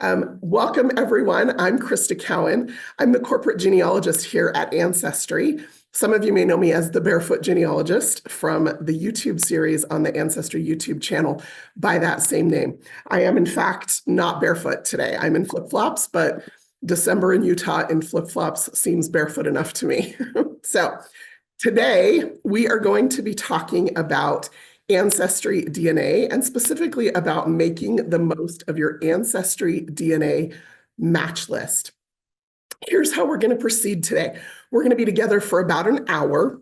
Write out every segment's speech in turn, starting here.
Welcome, everyone. I'm Crista Cowan. I'm the corporate genealogist here at Ancestry. Some of you may know me as the Barefoot Genealogist from the YouTube series on the Ancestry YouTube channel by that same name. I am, in fact, not barefoot today. I'm in flip-flops, but December in Utah in flip-flops seems barefoot enough to me. So today, we are going to be talking about Ancestry DNA, and specifically about making the most of your Ancestry DNA match list. Here's how we're going to proceed today. We're going to be together for about an hour.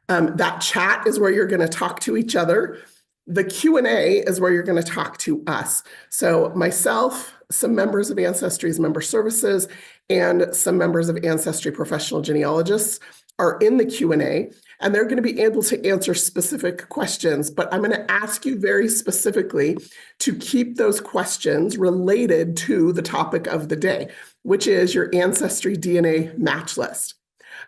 That chat is where you're going to talk to each other. The Q&A is where you're going to talk to us. So myself, some members of Ancestry's member services, and some members of Ancestry professional genealogists are in the Q&A, and they're going to be able to answer specific questions, but I'm going to ask you very specifically to keep those questions related to the topic of the day, which is your Ancestry DNA match list.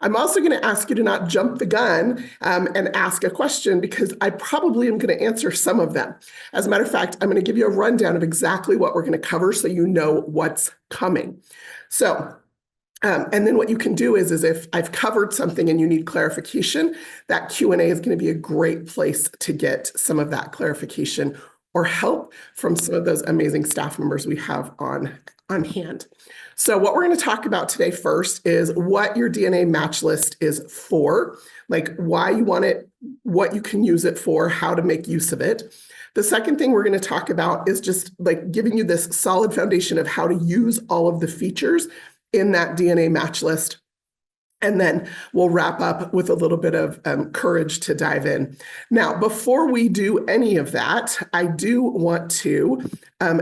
I'm also going to ask you to not jump the gun and ask a question, because I probably am going to answer some of them. As a matter of fact, I'm going to give you a rundown of exactly what we're going to cover so you know what's coming. So, and then what you can do is if I've covered something and you need clarification, that Q&A is going to be a great place to get some of that clarification or help from some of those amazing staff members we have on hand. So what we're going to talk about today first is what your DNA match list is for, like why you want it, what you can use it for, how to make use of it. The second thing we're going to talk about is just like giving you this solid foundation of how to use all of the features in that DNA match list. And then we'll wrap up with a little bit of courage to dive in. Now, before we do any of that, I do want to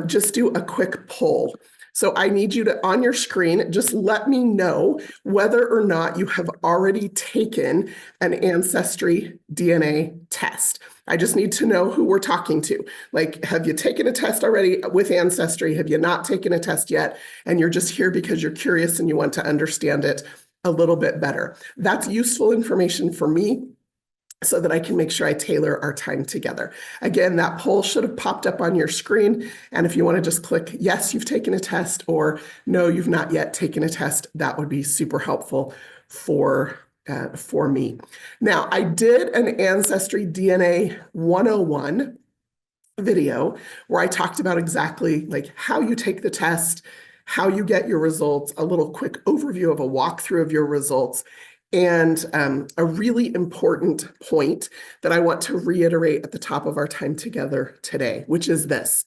just do a quick poll. So I need you to, on your screen, just let me know whether or not you have already taken an Ancestry DNA test. I just need to know who we're talking to. Like, have you taken a test already with Ancestry? Have you not taken a test yet? And you're just here because you're curious and you want to understand it a little bit better. That's useful information for me so that I can make sure I tailor our time together. Again, that poll should have popped up on your screen. And if you want to just click, yes, you've taken a test, or no, you've not yet taken a test, that would be super helpful for me. Now, I did an Ancestry DNA 101 video where I talked about exactly like how you take the test, how you get your results, a little quick overview of a walkthrough of your results, and a really important point that I want to reiterate at the top of our time together today, which is this.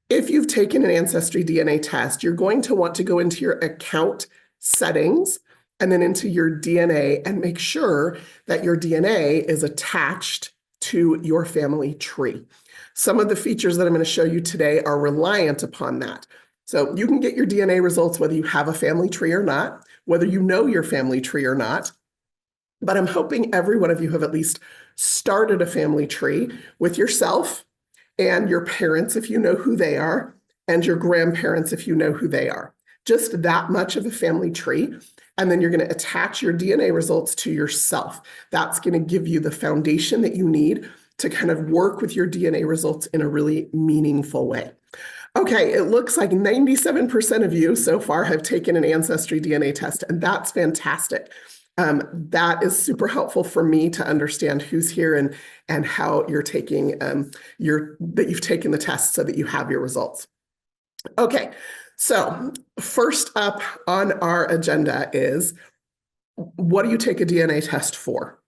If you've taken an Ancestry DNA test, you're going to want to go into your account settings and then into your DNA and make sure that your DNA is attached to your family tree. Some of the features that I'm going to show you today are reliant upon that. So you can get your DNA results whether you have a family tree or not, whether you know your family tree or not. But I'm hoping every one of you have at least started a family tree with yourself and your parents, if you know who they are, and your grandparents, if you know who they are. Just that much of a family tree. And then you're going to attach your DNA results to yourself. That's going to give you the foundation that you need to kind of work with your DNA results in a really meaningful way. Okay, it looks like 97% of you so far have taken an Ancestry DNA test, and that's fantastic. That is super helpful for me to understand who's here and how you're taking that you've taken the test so that you have your results. Okay, so first up on our agenda is, what do you take a DNA test for?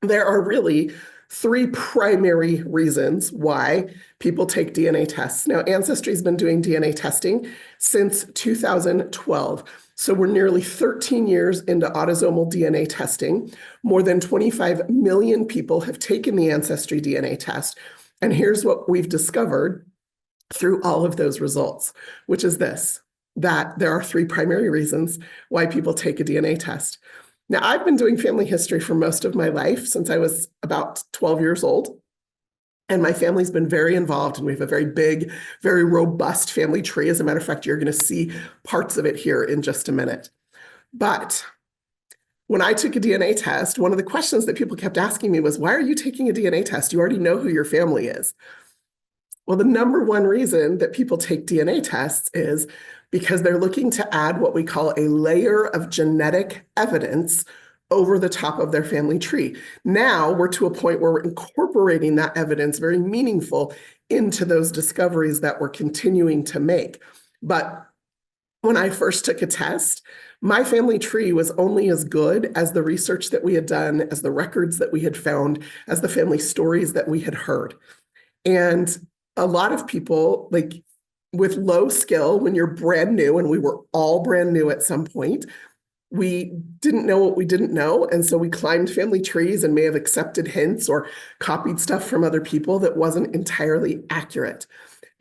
There are really three primary reasons why people take DNA tests. Now, Ancestry has been doing DNA testing since 2012. So we're nearly 13 years into autosomal DNA testing. More than 25 million people have taken the Ancestry DNA test. And here's what we've discovered through all of those results, which is this, that there are three primary reasons why people take a DNA test. Now, I've been doing family history for most of my life, since I was about 12 years old. And my family's been very involved, and we have a very big, very robust family tree. As a matter of fact, you're going to see parts of it here in just a minute. But when I took a DNA test, one of the questions that people kept asking me was, why are you taking a DNA test? You already know who your family is. Well, the number one reason that people take DNA tests is because they're looking to add what we call a layer of genetic evidence over the top of their family tree. Now we're to a point where we're incorporating that evidence, very meaningful, into those discoveries that we're continuing to make. But when I first took a test, my family tree was only as good as the research that we had done, as the records that we had found, as the family stories that we had heard. And a lot of people, like with low skill, when you're brand new, and we were all brand new at some point, we didn't know what we didn't know. And so we climbed family trees and may have accepted hints or copied stuff from other people that wasn't entirely accurate.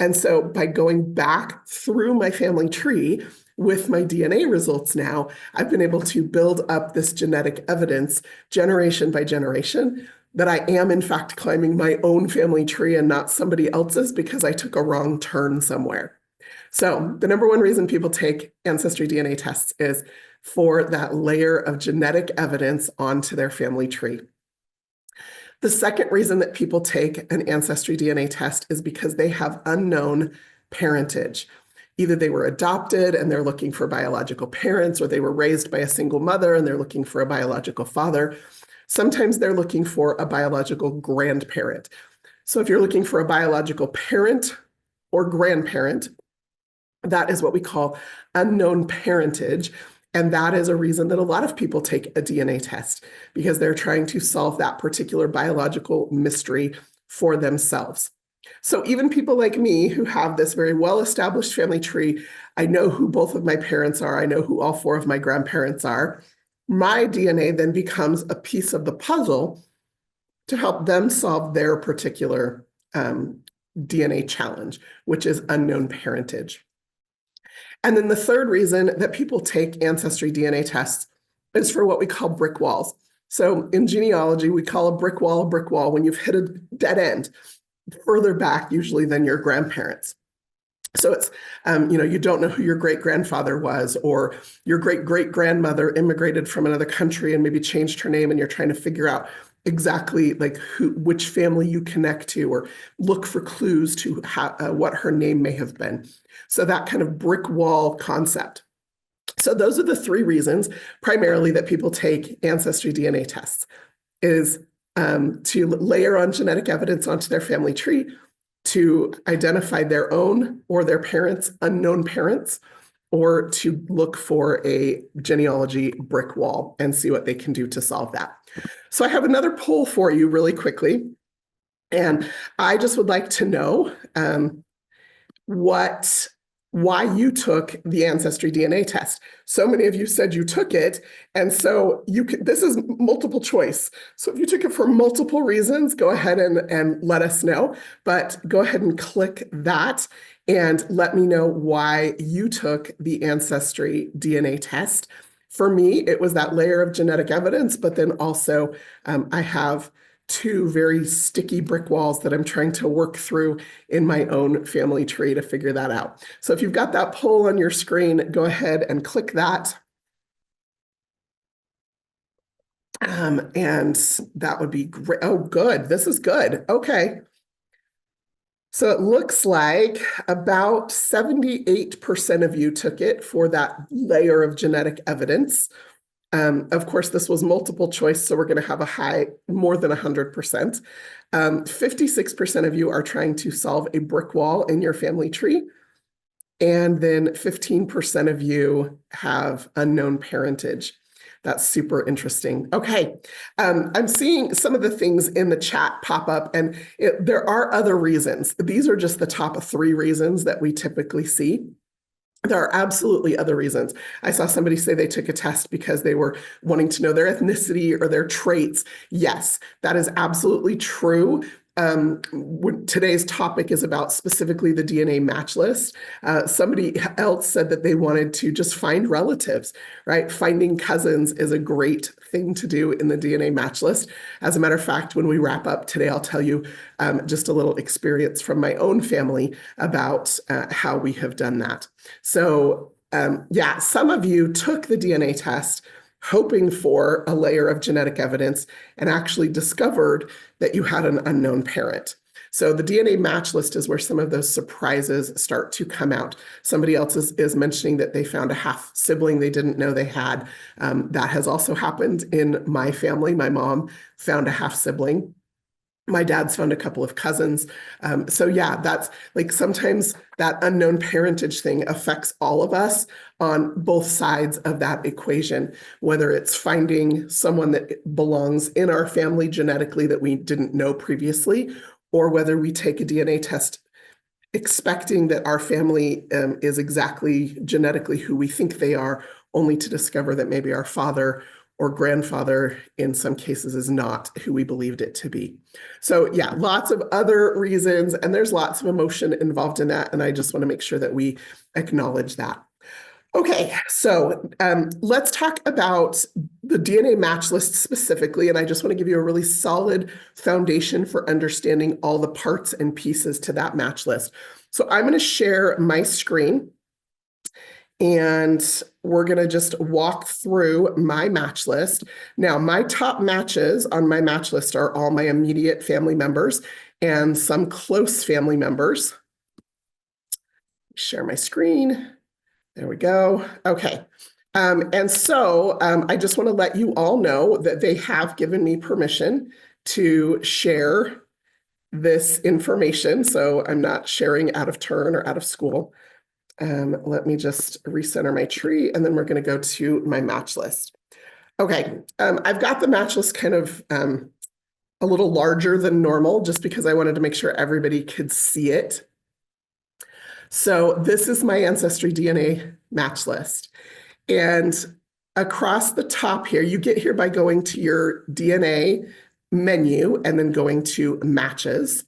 And so by going back through my family tree with my DNA results now, I've been able to build up this genetic evidence generation by generation that I am in fact climbing my own family tree and not somebody else's because I took a wrong turn somewhere. So the number one reason people take Ancestry DNA tests is for that layer of genetic evidence onto their family tree. The second reason that people take an Ancestry DNA test is because they have unknown parentage. Either they were adopted and they're looking for biological parents, or they were raised by a single mother and they're looking for a biological father. Sometimes they're looking for a biological grandparent. So if you're looking for a biological parent or grandparent, that is what we call unknown parentage. And that is a reason that a lot of people take a DNA test, because they're trying to solve that particular biological mystery for themselves. So even people like me who have this very well-established family tree, I know who both of my parents are, I know who all four of my grandparents are, my DNA then becomes a piece of the puzzle to help them solve their particular DNA challenge, which is unknown parentage. And then the third reason that people take Ancestry DNA tests is for what we call brick walls. So in genealogy, we call a brick wall when you've hit a dead end further back usually than your grandparents. So it's, you don't know who your great-grandfather was, or your great-great-grandmother immigrated from another country and maybe changed her name, and you're trying to figure out exactly like which family you connect to, or look for clues to what her name may have been. So that kind of brick wall concept. So those are the three reasons primarily that people take Ancestry DNA tests, is to layer on genetic evidence onto their family tree, to identify their own or their parents' unknown parents, or to look for a genealogy brick wall and see what they can do to solve that. So I have another poll for you really quickly. And I just would like to know why you took the Ancestry DNA test. So many of you said you took it, and so this is multiple choice. So if you took it for multiple reasons, go ahead and let us know, but go ahead and click that and let me know why you took the Ancestry DNA test. For me, it was that layer of genetic evidence, but then also I have two very sticky brick walls that I'm trying to work through in my own family tree to figure that out. So if you've got that poll on your screen, go ahead and click that. And that would be great. Oh, good. This is good. Okay. So it looks like about 78% of you took it for that layer of genetic evidence. Of course, this was multiple choice, so we're going to have a high, more than 100%. 56% of you are trying to solve a brick wall in your family tree. And then 15% of you have unknown parentage. That's super interesting. Okay, I'm seeing some of the things in the chat pop up, and there are other reasons. These are just the top 3 reasons that we typically see. There are absolutely other reasons. I saw somebody say they took a test because they were wanting to know their ethnicity or their traits. Yes, that is absolutely true. Today's topic is about specifically the DNA match list. Somebody else said that they wanted to just find relatives, right? Finding cousins is a great thing to do in the DNA match list. As a matter of fact, when we wrap up today, I'll tell you just a little experience from my own family about how we have done that. So yeah, some of you took the DNA test hoping for a layer of genetic evidence and actually discovered that you had an unknown parent. So the DNA match list is where some of those surprises start to come out. Somebody else is mentioning that they found a half sibling they didn't know they had. That has also happened in my family. My mom found a half sibling. My dad's found a couple of cousins. So yeah, that's like sometimes that unknown parentage thing affects all of us on both sides of that equation, whether it's finding someone that belongs in our family genetically that we didn't know previously, or whether we take a DNA test expecting that our family is exactly genetically who we think they are, only to discover that maybe our father or grandfather in some cases is not who we believed it to be. So yeah, lots of other reasons, and there's lots of emotion involved in that, and I just want to make sure that we acknowledge that. Okay, so let's talk about the DNA match list specifically, and I just want to give you a really solid foundation for understanding all the parts and pieces to that match list. So I'm going to share my screen, and we're going to just walk through my match list. Now, my top matches on my match list are all my immediate family members and some close family members. Share my screen. There we go. Okay. And so I just want to let you all know that they have given me permission to share this information. So I'm not sharing out of turn or out of school. Let me just recenter my tree, and then we're going to go to my match list. Okay, I've got the match list kind of a little larger than normal, just because I wanted to make sure everybody could see it. So this is my AncestryDNA match list. And across the top here, you get here by going to your DNA menu and then going to matches.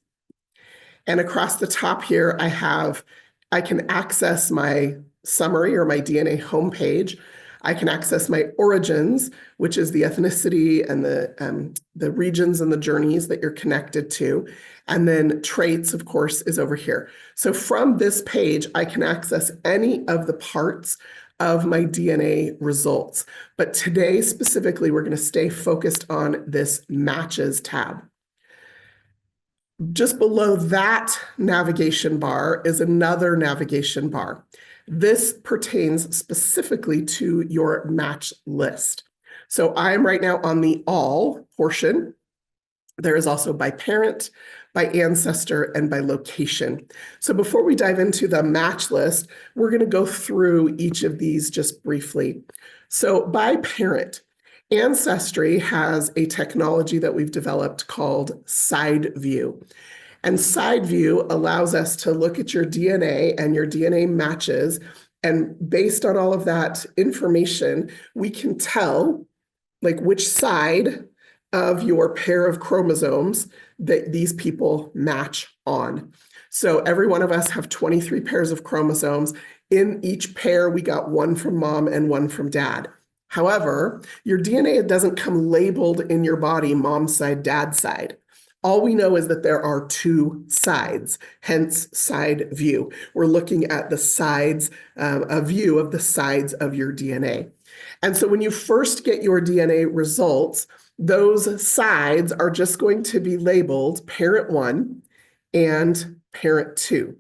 And across the top here, I can access my summary or my DNA homepage. I can access my origins, which is the ethnicity and the regions and the journeys that you're connected to. And then traits, of course, is over here. So from this page, I can access any of the parts of my DNA results. But today, specifically, we're going to stay focused on this Matches tab. Just below that navigation bar is another navigation bar. This pertains specifically to your match list. So I'm right now on the all portion. There is also by parent, by ancestor, and by location. So before we dive into the match list, we're going to go through each of these just briefly. So by parent, Ancestry has a technology that we've developed called side view. And side view allows us to look at your DNA and your DNA matches. And based on all of that information, we can tell like which side of your pair of chromosomes that these people match on. So every one of us have 23 pairs of chromosomes. In each pair, we got one from mom and one from dad. However, your DNA doesn't come labeled in your body, mom's side, dad's side. All we know is that there are two sides, hence side view. We're looking at the sides, a view of the sides of your DNA. And so when you first get your DNA results, those sides are just going to be labeled parent 1 and parent 2.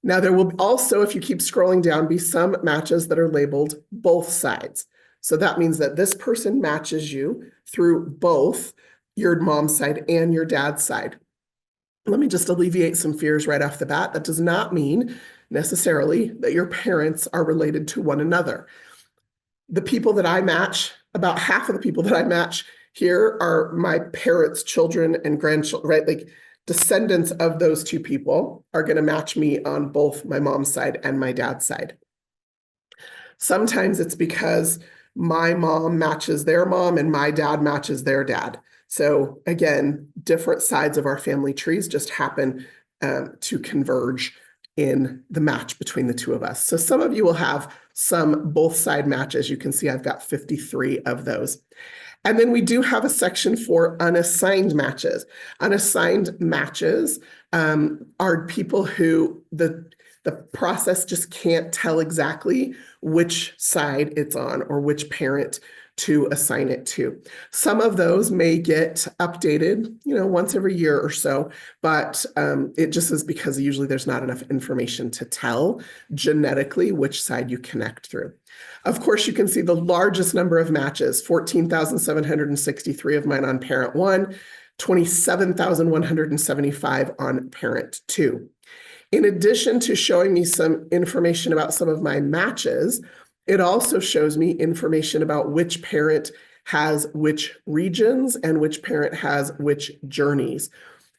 Now, there will also, if you keep scrolling down, be some matches that are labeled both sides. So that means that this person matches you through both your mom's side and your dad's side. Let me just alleviate some fears right off the bat. That does not mean necessarily that your parents are related to one another. The people that I match, about half of the people that I match here are my parents' children and grandchildren, right? Like descendants of those two people are going to match me on both my mom's side and my dad's side. Sometimes it's because my mom matches their mom and my dad matches their dad. So again, different sides of our family trees just happen to converge in the match between the two of us. So some of you will have some both side matches. You can see I've got 53 of those. And then we do have a section for unassigned matches. Unassigned matches are people who the process just can't tell exactly which side it's on or which parent to assign it to. Some of those may get updated, once every year or so, but it just is because usually there's not enough information to tell genetically which side you connect through. Of course, you can see the largest number of matches, 14,763 of mine on parent 1, 27,175 on parent 2. In addition to showing me some information about some of my matches, it also shows me information about which parent has which regions and which parent has which journeys.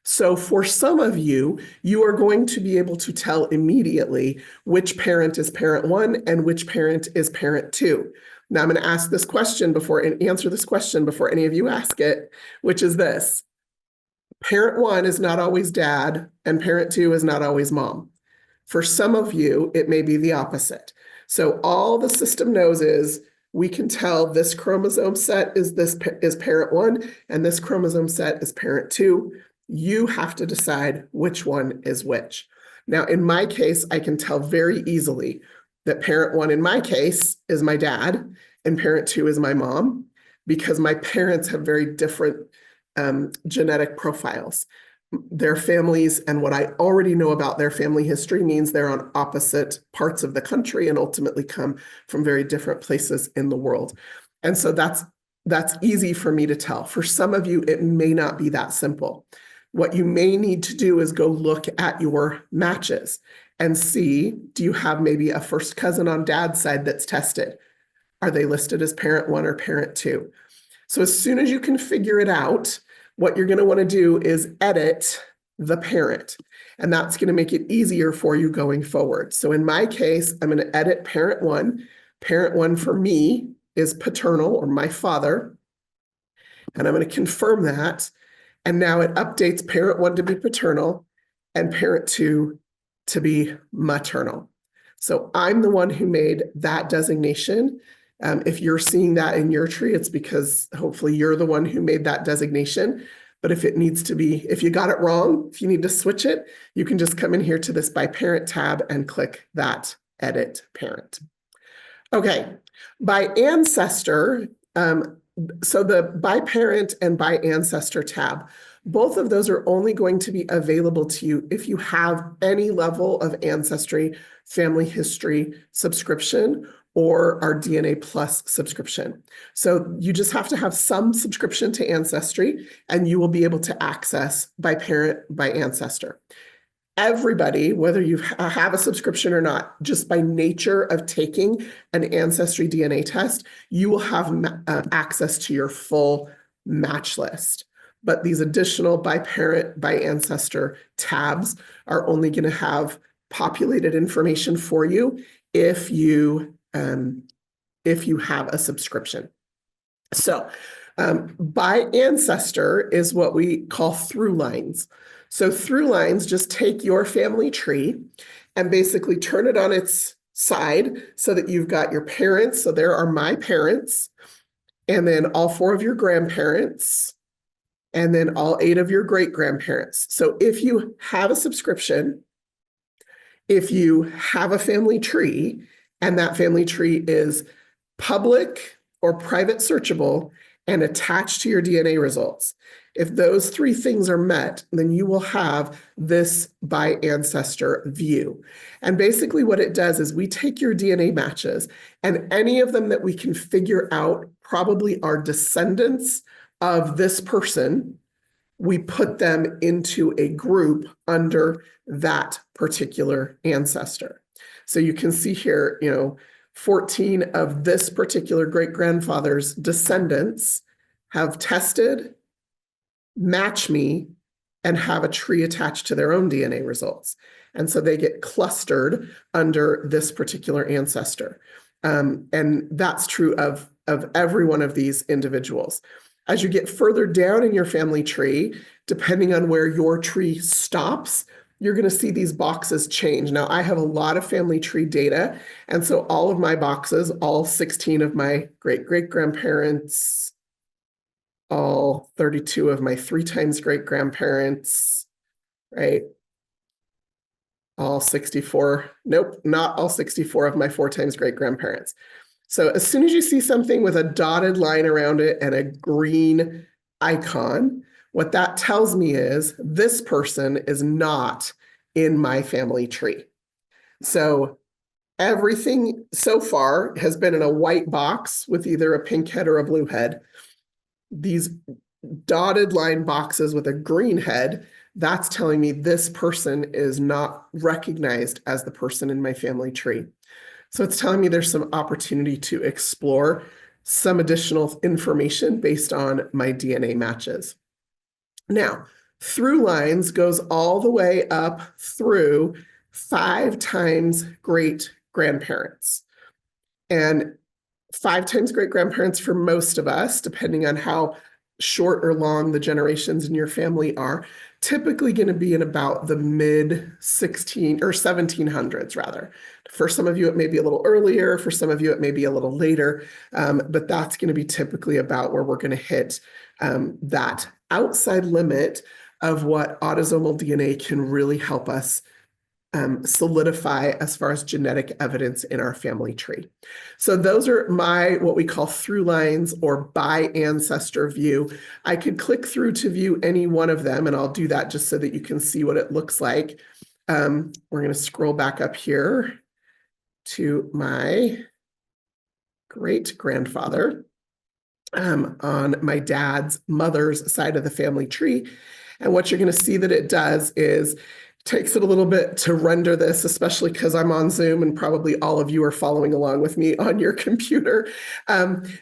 So for some of you, you are going to be able to tell immediately which parent is parent 1 and which parent is parent 2. Now I'm going to ask this question and answer this question before any of you ask it, which is this. Parent 1 is not always dad, and parent 2 is not always mom. For some of you, it may be the opposite. So all the system knows is we can tell this chromosome set is parent 1, and this chromosome set is parent 2. You have to decide which one is which. Now, in my case, I can tell very easily that parent 1 in my case is my dad, and parent 2 is my mom, because my parents have very different genetic profiles. Their families and what I already know about their family history means they're on opposite parts of the country and ultimately come from very different places in the world. And so that's easy for me to tell. For some of you, it may not be that simple. What you may need to do is go look at your matches and see, do you have maybe a first cousin on dad's side that's tested? Are they listed as parent 1 or parent 2? So as soon as you can figure it out, what you're going to want to do is edit the parent, and that's going to make it easier for you going forward. So in my case, I'm going to edit parent 1. Parent 1 for me is paternal, or my father, and I'm going to confirm that. And now it updates parent 1 to be paternal and parent 2 to be maternal. So I'm the one who made that designation. If you're seeing that in your tree, it's because hopefully you're the one who made that designation. But if it needs to be, if you got it wrong, if you need to switch it, you can just come in here to this by parent tab and click that edit parent. Okay, by ancestor, so the by parent and by ancestor tab, both of those are only going to be available to you if you have any level of Ancestry family history subscription or our DNA Plus subscription. So you just have to have some subscription to Ancestry, and you will be able to access by parent, by ancestor. Everybody, whether you have a subscription or not, just by nature of taking an Ancestry DNA test, you will have access to your full match list. But these additional by parent, by ancestor tabs are only going to have populated information for you if you have a subscription. So by ancestor is what we call through lines. So through lines just take your family tree and basically turn it on its side so that you've got your parents. So there are my parents, and then all 4 of your grandparents, and then all 8 of your great-grandparents. So if you have a subscription, if you have a family tree, and that family tree is public or private searchable and attached to your DNA results, if those 3 things are met, then you will have this by ancestor view. And basically what it does is we take your DNA matches, and any of them that we can figure out probably are descendants of this person, we put them into a group under that particular ancestor. So you can see here, 14 of this particular great-grandfather's descendants have tested, match me, and have a tree attached to their own DNA results. And so they get clustered under this particular ancestor. And that's true of every one of these individuals. As you get further down in your family tree, depending on where your tree stops, you're going to see these boxes change. Now, I have a lot of family tree data, and so all of my boxes, all 16 of my great-great-grandparents, all 32 of my 3 times great-grandparents, right? All 64, nope, not all 64 of my 4 times great-grandparents. So as soon as you see something with a dotted line around it and a green icon, what that tells me is this person is not in my family tree. So everything so far has been in a white box with either a pink head or a blue head. These dotted line boxes with a green head, that's telling me this person is not recognized as the person in my family tree. So it's telling me there's some opportunity to explore some additional information based on my DNA matches. Now, through lines goes all the way up through 5 times great grandparents. And 5 times great grandparents for most of us, depending on how short or long the generations in your family are, typically going to be in about the mid 16 or 1700s rather. For some of you, it may be a little earlier. For some of you, it may be a little later. But that's going to be typically about where we're going to hit that outside limit of what autosomal DNA can really help us solidify as far as genetic evidence in our family tree. So those are my, what we call through lines or by ancestor view. I could click through to view any one of them, and I'll do that just so that you can see what it looks like. We're going to scroll back up here to my great grandfather on my dad's mother's side of the family tree. And what you're going to see that it does is takes it a little bit to render this, especially because I'm on Zoom and probably all of you are following along with me on your computer.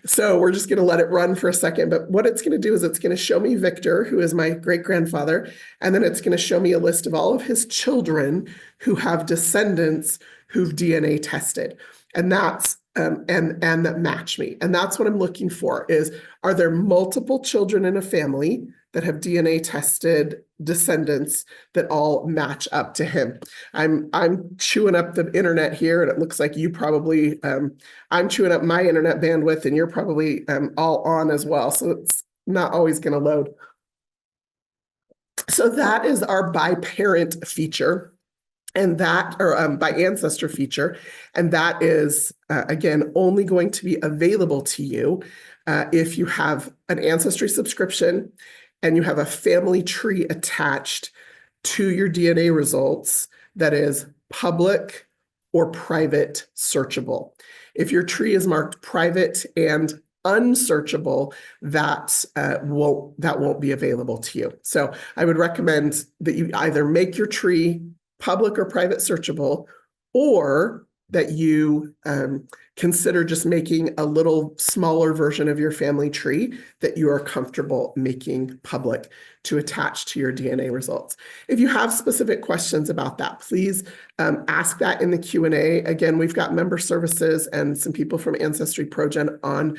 So we're just going to let it run for a second. But what it's going to do is it's going to show me Victor, who is my great-grandfather, and then it's going to show me a list of all of his children who have descendants who've DNA tested. And that's and that match me. And that's what I'm looking for is, are there multiple children in a family that have DNA tested descendants that all match up to him? I'm chewing up the internet here, and it looks like you probably, I'm chewing up my internet bandwidth, and you're probably all on as well. So it's not always going to load. So that is our by parent feature. And that, or by ancestor feature, and that is, again, only going to be available to you if you have an Ancestry subscription and you have a family tree attached to your DNA results that is public or private searchable. If your tree is marked private and unsearchable, that won't be available to you. So I would recommend that you either make your tree public or private searchable, or that you consider just making a little smaller version of your family tree that you are comfortable making public to attach to your DNA results. If you have specific questions about that, please ask that in the Q&A. Again, we've got member services and some people from Ancestry ProGen on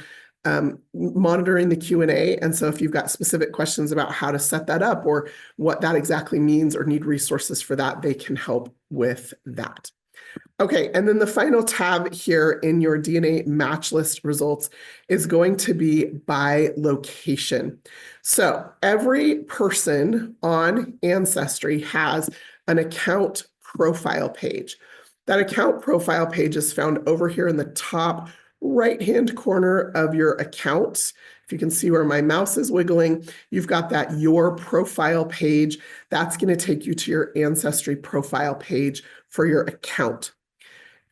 monitoring the Q&A. And so if you've got specific questions about how to set that up or what that exactly means or need resources for that, they can help with that. Okay, and then the final tab here in your DNA match list results is going to be by location. So every person on Ancestry has an account profile page. That account profile page is found over here in the top right-hand corner of your account. If you can see where my mouse is wiggling, you've got that Your Profile page. That's going to take you to your Ancestry profile page for your account.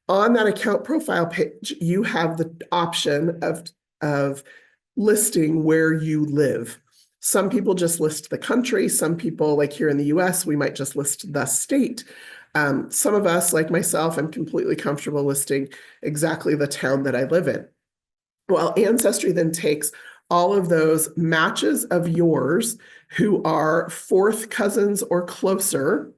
On that account profile page, you have the option of listing where you live. Some people just list the country. Some people, like here in the US, we might just list the state. Some of us, like myself, I'm completely comfortable listing exactly the town that I live in. Well, Ancestry then takes all of those matches of yours who are fourth cousins or closer,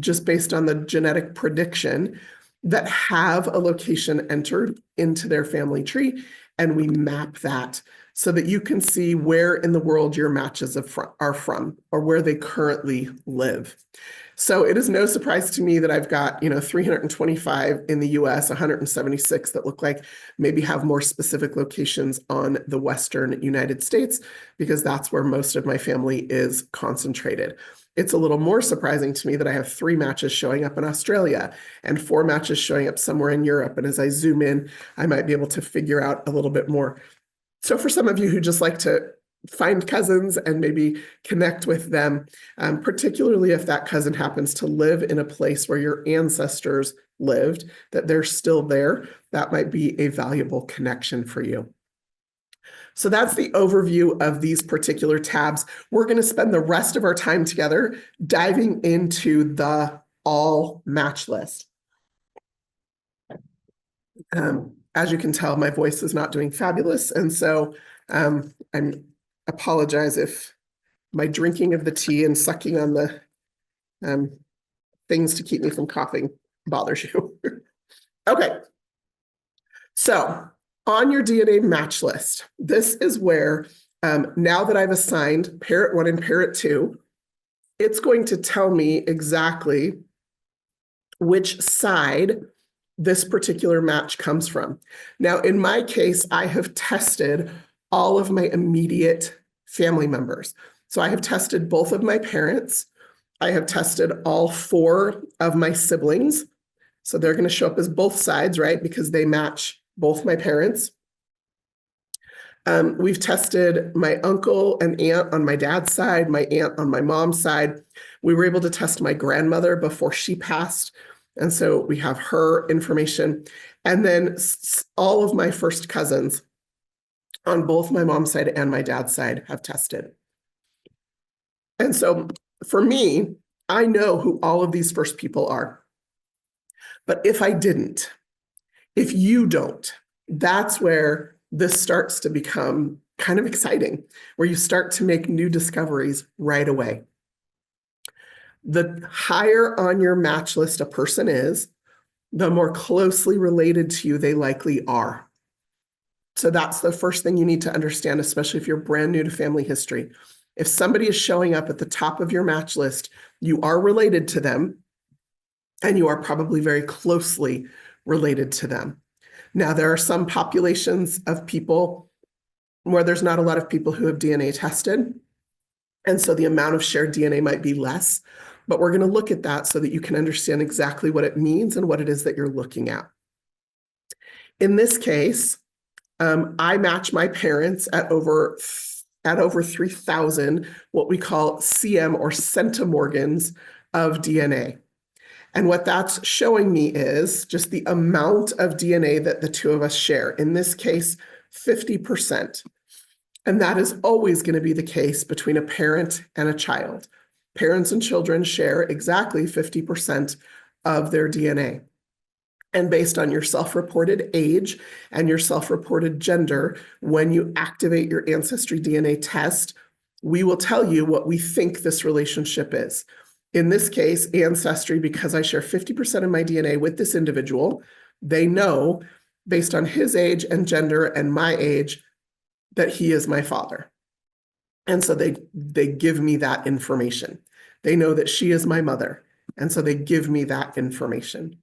just based on the genetic prediction, that have a location entered into their family tree, and we map that so that you can see where in the world your matches are from or where they currently live. So it is no surprise to me that I've got, 325 in the US, 176 that look like maybe have more specific locations on the Western United States, because that's where most of my family is concentrated. It's a little more surprising to me that I have 3 matches showing up in Australia and 4 matches showing up somewhere in Europe. And as I zoom in, I might be able to figure out a little bit more. So for some of you who just like to find cousins and maybe connect with them, particularly if that cousin happens to live in a place where your ancestors lived, that they're still there, that might be a valuable connection for you. So that's the overview of these particular tabs. We're going to spend the rest of our time together diving into the all match list. As you can tell, my voice is not doing fabulous, and so I apologize if my drinking of the tea and sucking on the things to keep me from coughing bothers you. Okay, so on your DNA match list, this is where, now that I've assigned parent 1 and parent 2, it's going to tell me exactly which side this particular match comes from. Now, in my case, I have tested all of my immediate family members. So I have tested both of my parents. I have tested all 4 of my siblings. So they're going to show up as both sides, right? Because they match both my parents. We've tested my uncle and aunt on my dad's side, my aunt on my mom's side. We were able to test my grandmother before she passed. And so we have her information. And then all of my first cousins on both my mom's side and my dad's side have tested. And so for me, I know who all of these first people are. But if I didn't, if you don't, that's where this starts to become kind of exciting, where you start to make new discoveries right away. The higher on your match list a person is, the more closely related to you they likely are. So that's the first thing you need to understand, especially if you're brand new to family history. If somebody is showing up at the top of your match list, you are related to them, and you are probably very closely related to them. Now, there are some populations of people where there's not a lot of people who have DNA tested, and so the amount of shared DNA might be less, but we're going to look at that so that you can understand exactly what it means and what it is that you're looking at. In this case, I match my parents at over 3,000, what we call cm or centimorgans of DNA. And what that's showing me is just the amount of DNA that the two of us share. In this case, 50%. And that is always going to be the case between a parent and a child. Parents and children share exactly 50% of their DNA. And based on your self-reported age and your self-reported gender, when you activate your AncestryDNA test, we will tell you what we think this relationship is. In this case, Ancestry, because I share 50% of my DNA with this individual, they know, based on his age and gender and my age, that he is my father. And so they give me that information. They know that she is my mother. And so they give me that information.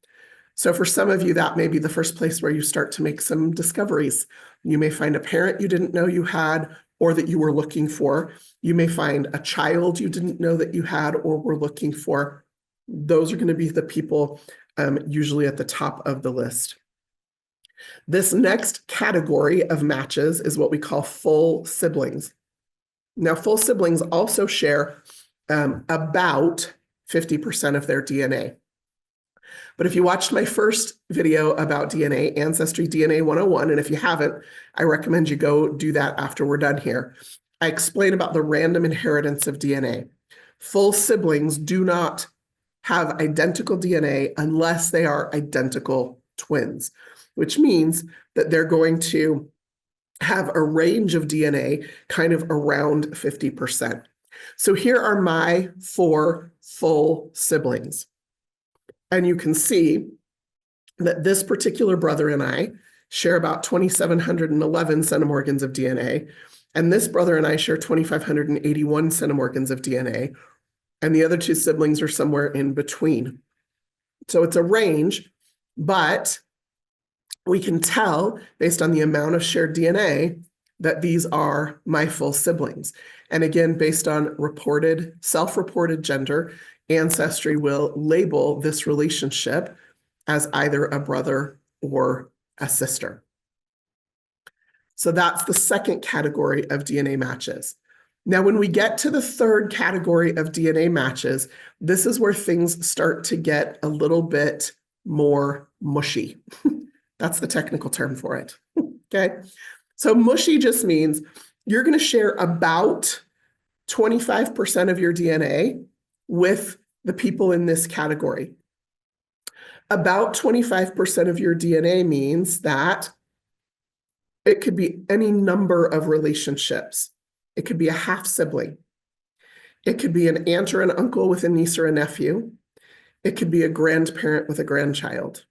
So for some of you, that may be the first place where you start to make some discoveries. You may find a parent you didn't know you had or that you were looking for. You may find a child you didn't know that you had or were looking for. Those are going to be the people usually at the top of the list. This next category of matches is what we call full siblings. Now, full siblings also share about 50% of their DNA. But if you watched my first video about DNA, AncestryDNA 101, and if you haven't, I recommend you go do that after we're done here. I explain about the random inheritance of DNA. Full siblings do not have identical DNA unless they are identical twins, which means that they're going to have a range of DNA kind of around 50%. So here are my 4 full siblings. And you can see that this particular brother and I share about 2,711 centimorgans of DNA. And this brother and I share 2,581 centimorgans of DNA. and the other two siblings are somewhere in between. So it's a range, but we can tell based on the amount of shared DNA that these are my full siblings. And again, based on self-reported gender, Ancestry will label this relationship as either a brother or a sister. So that's the second category of DNA matches. Now, when we get to the third category of DNA matches, this is where things start to get a little bit more mushy. That's the technical term for it. Okay. So mushy just means you're going to share about 25% of your DNA with the people in this category. About 25% of your DNA means that it could be any number of relationships. It could be a half sibling. It could be an aunt or an uncle with a niece or a nephew. It could be a grandparent with a grandchild.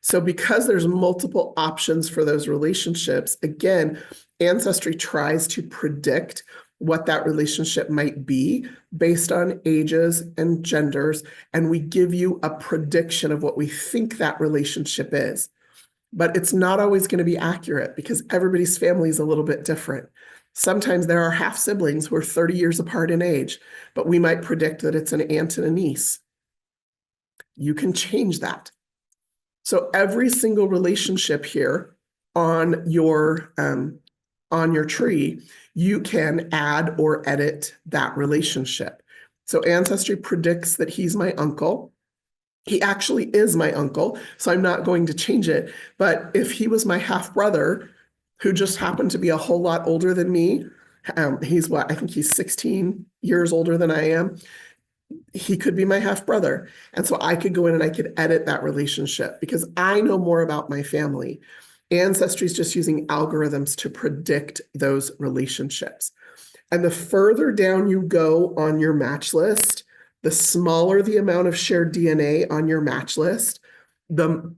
So because there's multiple options for those relationships, again, Ancestry tries to predict what that relationship might be based on ages and genders, and we give you a prediction of what we think that relationship is. But it's not always going to be accurate because everybody's family is a little bit different. Sometimes there are half siblings who are 30 years apart in age, but we might predict that it's an aunt and a niece. You can change that. So every single relationship here on your tree, you can add or edit that relationship. So Ancestry predicts that he's my uncle. He actually is my uncle, so I'm not going to change it. But if he was my half brother, who just happened to be a whole lot older than me, he's what? I think he's 16 years older than I am. He could be my half brother. And so I could go in and I could edit that relationship because I know more about my family. Ancestry is just using algorithms to predict those relationships. And the further down you go on your match list, the smaller the amount of shared DNA on your match list, the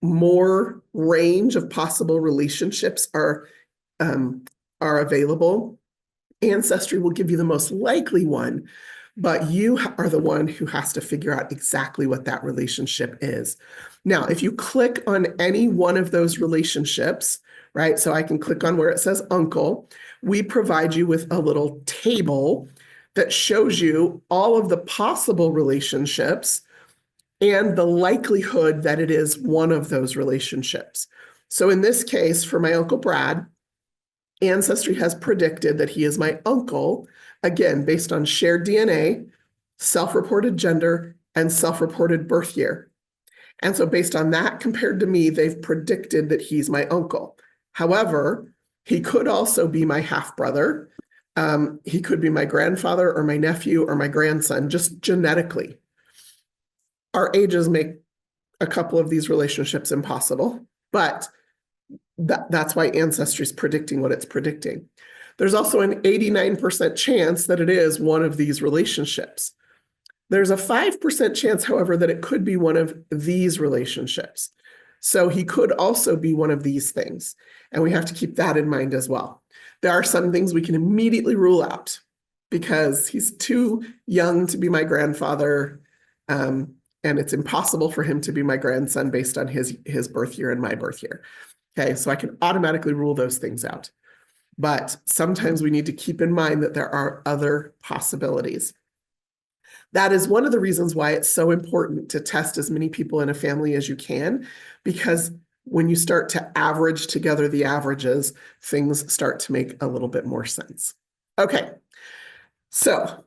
more range of possible relationships are available. Ancestry will give you the most likely one, but you are the one who has to figure out exactly what that relationship is. Now, if you click on any one of those relationships, right? So I can click on where it says uncle. We provide you with a little table that shows you all of the possible relationships and the likelihood that it is one of those relationships. So in this case, for my Uncle Brad, Ancestry has predicted that he is my uncle, again, based on shared DNA, self-reported gender, and self-reported birth year. And so based on that, compared to me, they've predicted that he's my uncle. However, he could also be my half-brother. He could be my grandfather or my nephew or my grandson, just genetically. Our ages make a couple of these relationships impossible, but that's why Ancestry is predicting what it's predicting. There's also an 89% chance that it is one of these relationships. There's a 5% chance, however, that it could be one of these relationships. So he could also be one of these things, and we have to keep that in mind as well. There are some things we can immediately rule out because he's too young to be my grandfather, and it's impossible for him to be my grandson based on his birth year and my birth year. Okay, so I can automatically rule those things out. But sometimes we need to keep in mind that there are other possibilities. That is one of the reasons why it's so important to test as many people in a family as you can, because when you start to average together the averages, things start to make a little bit more sense. Okay, so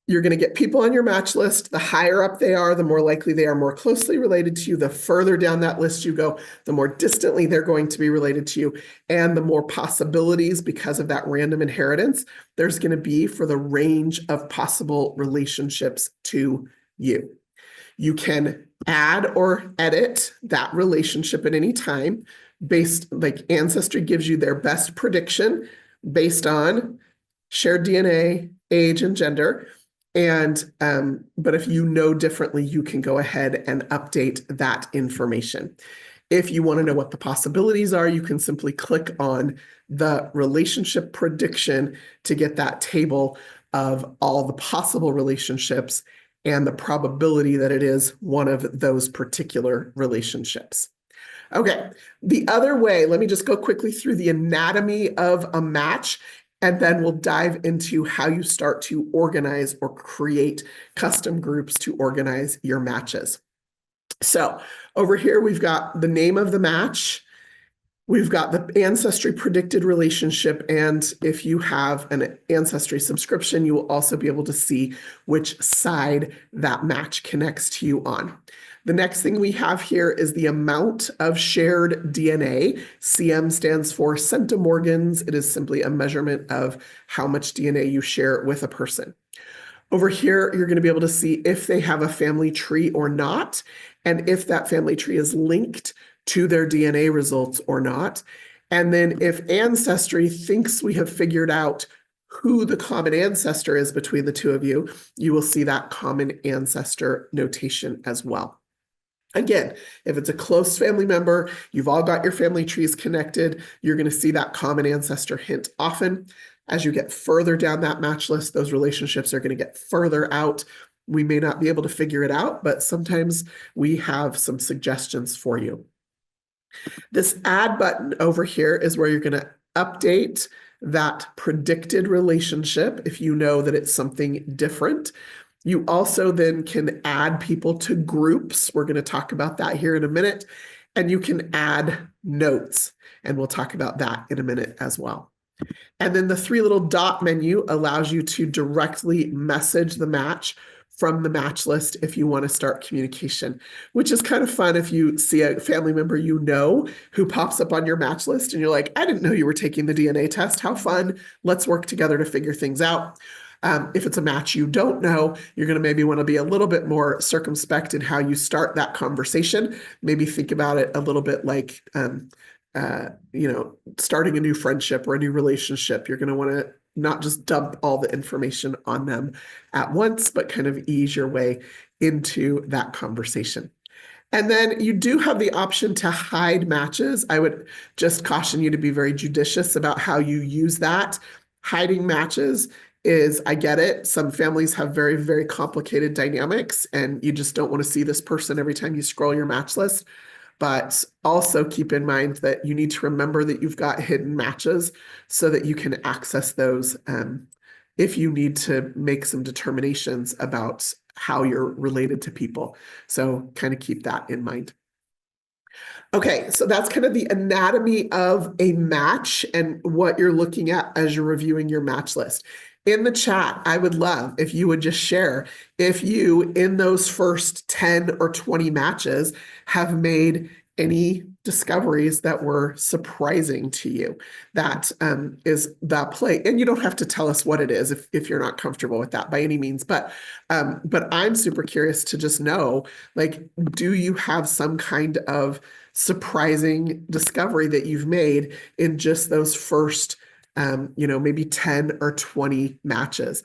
you're going to get people on your match list. The higher up they are, the more likely they are more closely related to you. The further down that list you go, the more distantly they're going to be related to you, and the more possibilities because of that random inheritance there's going to be for the range of possible relationships to you. You can add or edit that relationship at any time like Ancestry gives you their best prediction based on shared DNA, age, and gender. But if you know differently, you can go ahead and update that information. If you want to know what the possibilities are, you can simply click on the relationship prediction to get that table of all the possible relationships and the probability that it is one of those particular relationships. Okay, the other way, let me just go quickly through the anatomy of a match, and then we'll dive into how you start to organize or create custom groups to organize your matches. So over here, we've got the name of the match. We've got the Ancestry predicted relationship, and if you have an Ancestry subscription, you will also be able to see which side that match connects to you on. The next thing we have here is the amount of shared DNA. CM stands for centimorgans. It is simply a measurement of how much DNA you share with a person. Over here, you're going to be able to see if they have a family tree or not, and if that family tree is linked to their DNA results or not. And then if Ancestry thinks we have figured out who the common ancestor is between the two of you, you will see that common ancestor notation as well. Again, if it's a close family member, you've all got your family trees connected, you're going to see that common ancestor hint often. As you get further down that match list, those relationships are going to get further out. We may not be able to figure it out, but sometimes we have some suggestions for you. This add button over here is where you're going to update that predicted relationship if you know that it's something different. You also then can add people to groups. We're going to talk about that here in a minute. And you can add notes, and we'll talk about that in a minute as well. And then the three little dot menu allows you to directly message the match from the match list if you want to start communication, which is kind of fun if you see a family member you know who pops up on your match list and you're like, I didn't know you were taking the DNA test. How fun. Let's work together to figure things out. If it's a match you don't know, you're going to maybe want to be a little bit more circumspect in how you start that conversation. Maybe think about it a little bit like, starting a new friendship or a new relationship. You're going to want to not just dump all the information on them at once, but kind of ease your way into that conversation. And then you do have the option to hide matches. I would just caution you to be very judicious about how you use that. Hiding matches is, I get it, some families have very, very complicated dynamics, and you just don't want to see this person every time you scroll your match list. But also keep in mind that you need to remember that you've got hidden matches so that you can access those if you need to make some determinations about how you're related to people. So kind of keep that in mind. Okay, so that's kind of the anatomy of a match and what you're looking at as you're reviewing your match list. In the chat, I would love if you would just share if you, in those first 10 or 20 matches, have made any discoveries that were surprising to you. That is the play. And you don't have to tell us what it is if you're not comfortable with that by any means. But I'm super curious to just know, like, do you have some kind of surprising discovery that you've made in just those first maybe 10 or 20 matches?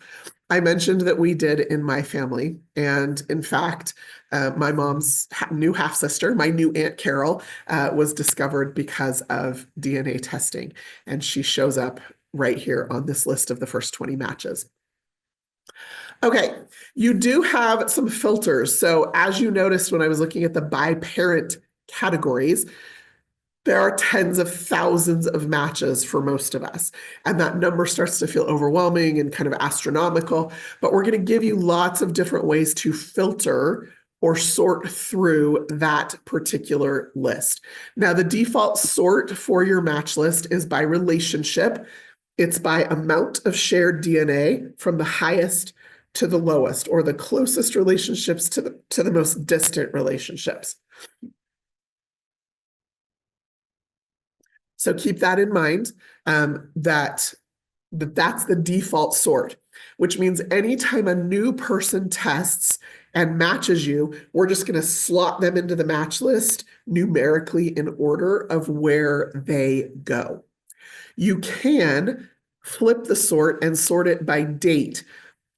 I mentioned that we did in my family. And in fact, my mom's new half-sister, my new Aunt Carol, was discovered because of DNA testing. And she shows up right here on this list of the first 20 matches. Okay, you do have some filters. So as you noticed when I was looking at the by-parent categories, there are tens of thousands of matches for most of us. And that number starts to feel overwhelming and kind of astronomical. But we're going to give you lots of different ways to filter or sort through that particular list. Now, the default sort for your match list is by relationship. It's by amount of shared DNA from the highest to the lowest, or the closest relationships to the most distant relationships. So keep that in mind, that's the default sort, which means anytime a new person tests and matches you, we're just going to slot them into the match list numerically in order of where they go. You can flip the sort and sort it by date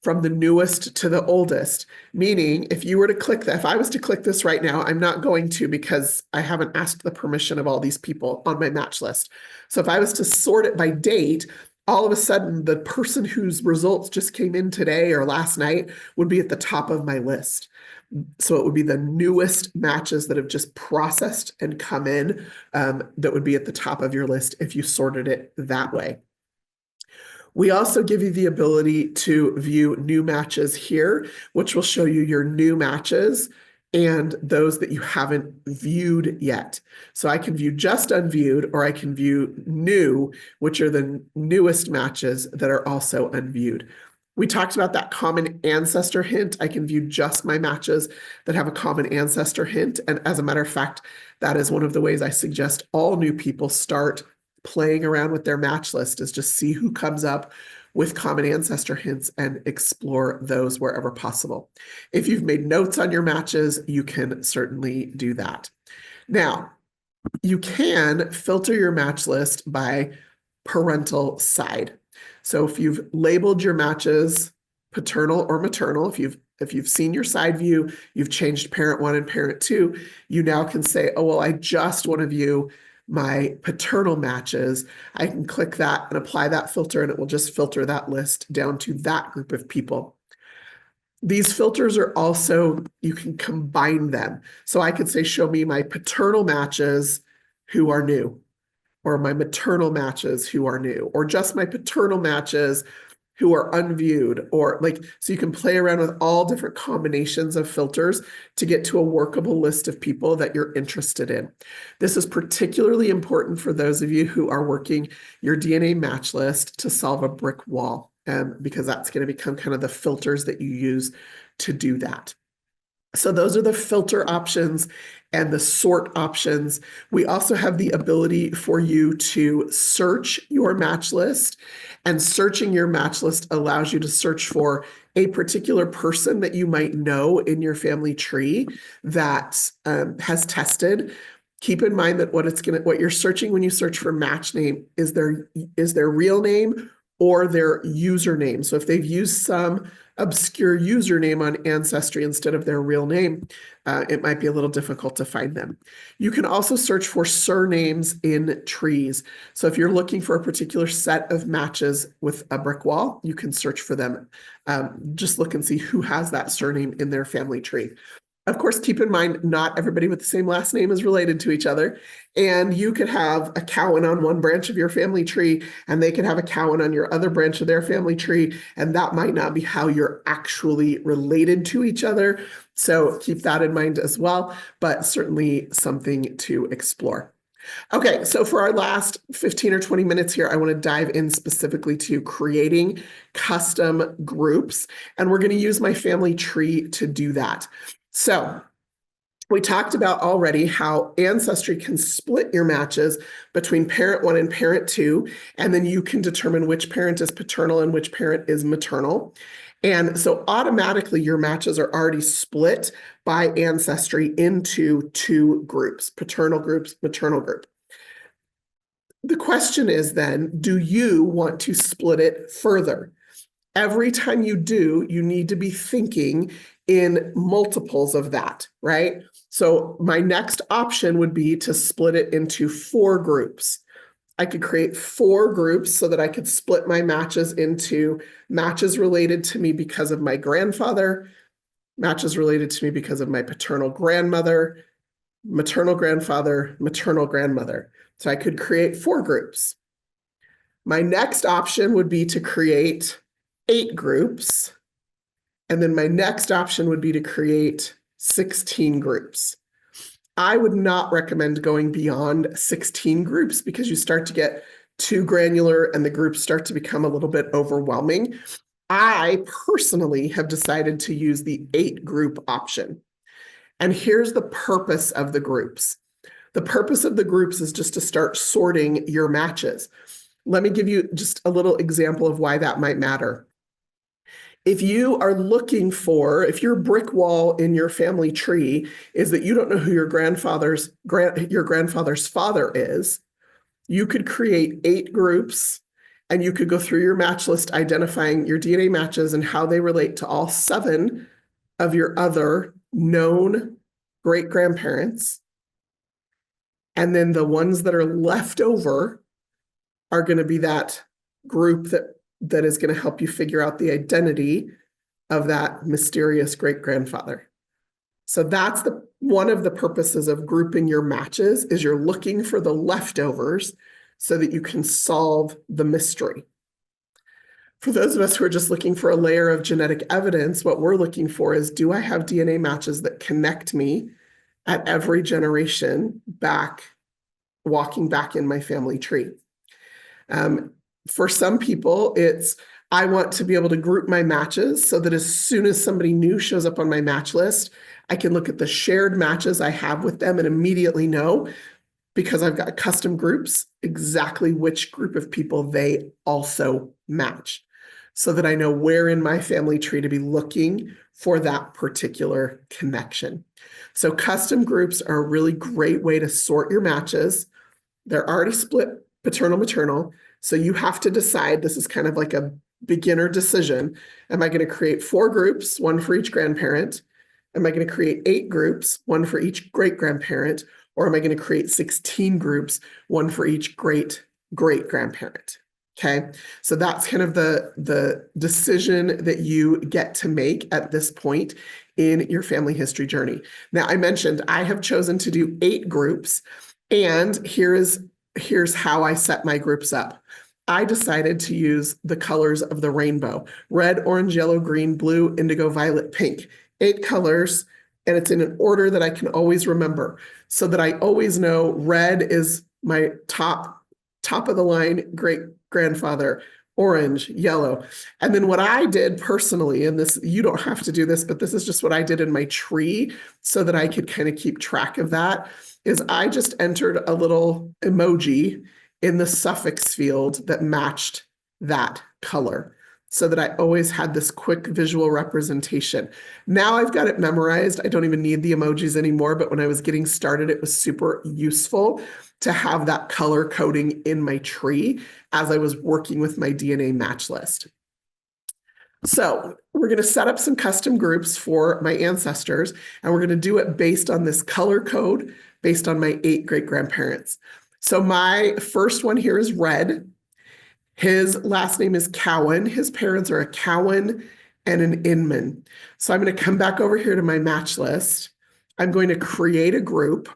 from the newest to the oldest, meaning if you were to click that, if I was to click this right now, I'm not going to because I haven't asked the permission of all these people on my match list. So if I was to sort it by date, all of a sudden the person whose results just came in today or last night would be at the top of my list. So it would be the newest matches that have just processed and come in that would be at the top of your list if you sorted it that way. We also give you the ability to view new matches here, which will show you your new matches and those that you haven't viewed yet. So I can view just unviewed, or I can view new, which are the newest matches that are also unviewed. We talked about that common ancestor hint. I can view just my matches that have a common ancestor hint. And as a matter of fact, that is one of the ways I suggest all new people start playing around with their match list, is just see who comes up with common ancestor hints and explore those wherever possible. If you've made notes on your matches, you can certainly do that. Now, you can filter your match list by parental side. So if you've labeled your matches paternal or maternal, if you've seen your side view, you've changed parent 1 and parent 2, you now can say, oh, well, I just want to view my paternal matches. I can click that and apply that filter, and it will just filter that list down to that group of people. These filters are also, you can combine them. So I could say, show me my paternal matches who are new, or my maternal matches who are new, or just my paternal matches who are unviewed, or like, so you can play around with all different combinations of filters to get to a workable list of people that you're interested in. This is particularly important for those of you who are working your DNA match list to solve a brick wall, because that's going to become kind of the filters that you use to do that. So those are the filter options and the sort options. We also have the ability for you to search your match list, and searching your match list allows you to search for a particular person that you might know in your family tree that has tested. Keep in mind that what you're searching when you search for match name is their real name or their username. So if they've used some obscure username on Ancestry instead of their real name, it might be a little difficult to find them. You can also search for surnames in trees. So if you're looking for a particular set of matches with a brick wall, you can search for them. Just look and see who has that surname in their family tree. Of course, keep in mind, not everybody with the same last name is related to each other. And you could have a Cowan on one branch of your family tree, and they could have a Cowan on your other branch of their family tree. And that might not be how you're actually related to each other. So keep that in mind as well, but certainly something to explore. Okay, so for our last 15 or 20 minutes here, I want to dive in specifically to creating custom groups. And we're going to use my family tree to do that. So we talked about already how Ancestry can split your matches between parent 1 and parent 2, and then you can determine which parent is paternal and which parent is maternal. And so automatically your matches are already split by Ancestry into 2 groups, paternal groups, maternal group. The question is then, do you want to split it further? Every time you do, you need to be thinking in multiples of that, right? So my next option would be to split it into 4 groups. I could create 4 groups so that I could split my matches into matches related to me because of my grandfather, matches related to me because of my paternal grandmother, maternal grandfather, maternal grandmother. So I could create 4 groups. My next option would be to create 8 groups. And then my next option would be to create 16 groups. I would not recommend going beyond 16 groups because you start to get too granular and the groups start to become a little bit overwhelming. I personally have decided to use the 8 group option. And here's the purpose of the groups. The purpose of the groups is just to start sorting your matches. Let me give you just a little example of why that might matter. If you are looking for, if your brick wall in your family tree is that you don't know who your grandfather's father is, you could create 8 groups and you could go through your match list identifying your DNA matches and how they relate to all 7 of your other known great-grandparents. And then the ones that are left over are going to be that group that is going to help you figure out the identity of that mysterious great-grandfather. So that's one of the purposes of grouping your matches, is you're looking for the leftovers so that you can solve the mystery. For those of us who are just looking for a layer of genetic evidence, what we're looking for is, do I have DNA matches that connect me at every generation walking back in my family tree? For some people, it's, I want to be able to group my matches so that as soon as somebody new shows up on my match list, I can look at the shared matches I have with them and immediately know, because I've got custom groups, exactly which group of people they also match, so that I know where in my family tree to be looking for that particular connection. So custom groups are a really great way to sort your matches. They're already split paternal, maternal. So you have to decide, this is kind of like a beginner decision. Am I going to create 4 groups, 1 for each grandparent? Am I going to create 8 groups, 1 for each great-grandparent? Or am I going to create 16 groups, 1 for each great-great-grandparent? Okay, so that's kind of the decision that you get to make at this point in your family history journey. Now, I mentioned I have chosen to do 8 groups, and here's how I set my groups up. I decided to use the colors of the rainbow: red, orange, yellow, green, blue, indigo, violet, pink. 8 colors, and it's in an order that I can always remember, so that I always know red is my top of the line great-grandfather, orange, yellow. And then what I did personally, and this, you don't have to do this, but this is just what I did in my tree so that I could kind of keep track of that, is I just entered a little emoji in the suffix field that matched that color, so that I always had this quick visual representation. Now I've got it memorized. I don't even need the emojis anymore, but when I was getting started, it was super useful to have that color coding in my tree as I was working with my DNA match list. So we're going to set up some custom groups for my ancestors, and we're going to do it based on this color code, based on my 8 great-grandparents. So my first one here is Red. His last name is Cowan. His parents are a Cowan and an Inman. So I'm going to come back over here to my match list. I'm going to create a group.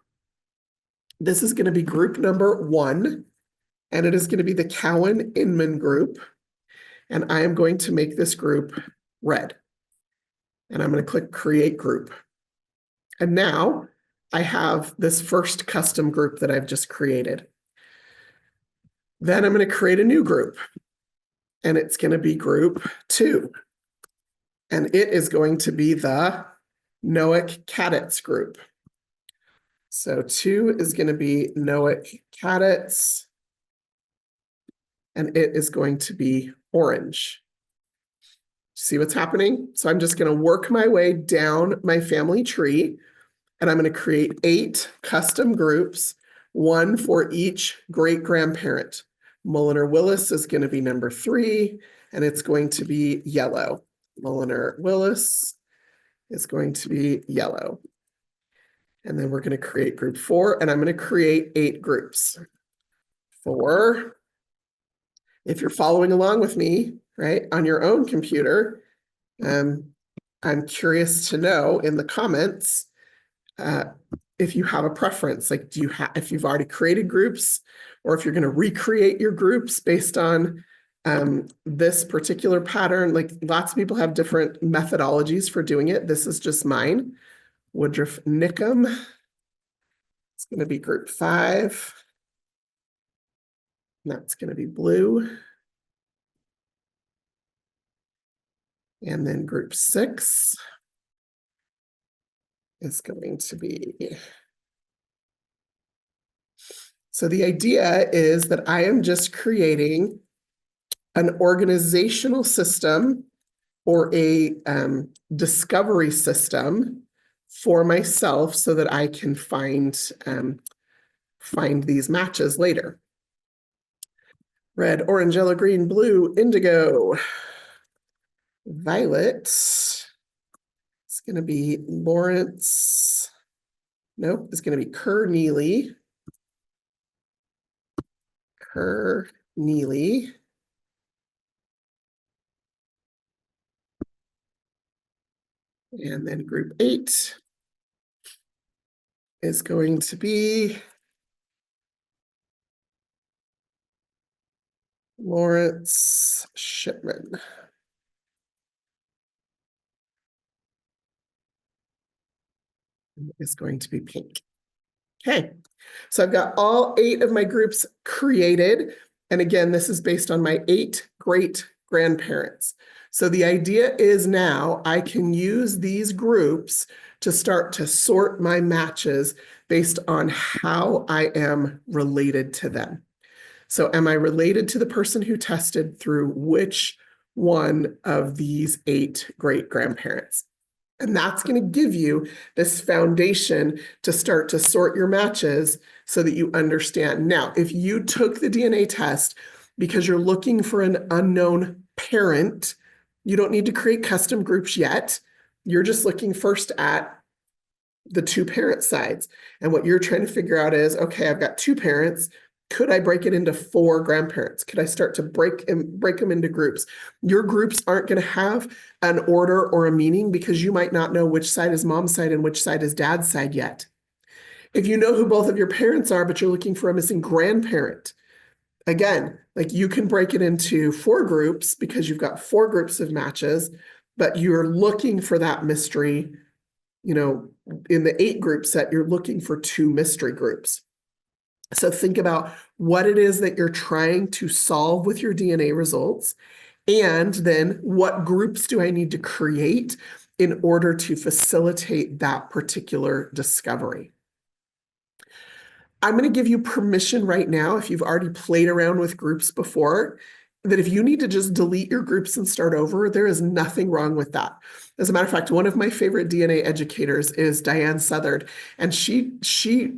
This is going to be group number 1, and it is going to be the Cowan Inman group. And I am going to make this group red. And I'm going to click Create Group. And now I have this first custom group that I've just created. Then I'm going to create a new group, and it's going to be group 2. And it is going to be the Noack Cadets group. So 2 is going to be Noack Cadets, and it is going to be orange. See what's happening? So I'm just going to work my way down my family tree, and I'm going to create 8 custom groups, 1 for each great-grandparent. Mulliner Willis is going to be number 3, and it's going to be yellow. Mulliner Willis is going to be yellow. And then we're going to create group 4, and I'm going to create 8 groups. 4. If you're following along with me, right, on your own computer, I'm curious to know in the comments if you have a preference. Like, if you've already created groups, or if you're going to recreate your groups based on this particular pattern. Like, lots of people have different methodologies for doing it. This is just mine. Woodruff Nickum. It's going to be group 5. And that's going to be blue. And then group 6 is going to be. So the idea is that I am just creating an organizational system, or a discovery system for myself, so that I can find these matches later. Red, orange, yellow, green, blue, indigo, violet. It's going to be Lawrence. Nope, it's going to be Kerr-Neely. Kerr-Neely. And then group 8 is going to be Lawrence Shipman. Is going to be pink. Okay, so I've got all 8 of my groups created. And again, this is based on my 8 great grandparents. So the idea is now I can use these groups to start to sort my matches based on how I am related to them. So am I related to the person who tested through which one of these 8 great grandparents? And that's going to give you this foundation to start to sort your matches so that you understand. Now, if you took the DNA test because you're looking for an unknown parent, you don't need to create custom groups yet. You're just looking first at the 2 parent sides. And what you're trying to figure out is, okay, I've got 2 parents. Could I break it into 4 grandparents? Could I start to break them into groups? Your groups aren't going to have an order or a meaning because you might not know which side is mom's side and which side is dad's side yet. If you know who both of your parents are, but you're looking for a missing grandparent, again, like you can break it into 4 groups because you've got 4 groups of matches, but you're looking for that mystery, in the 8 group set, you're looking for 2 mystery groups. So think about what it is that you're trying to solve with your DNA results, and then what groups do I need to create in order to facilitate that particular discovery. I'm going to give you permission right now, if you've already played around with groups before, that if you need to just delete your groups and start over, there is nothing wrong with that. As a matter of fact, one of my favorite DNA educators is Diane Southard, and she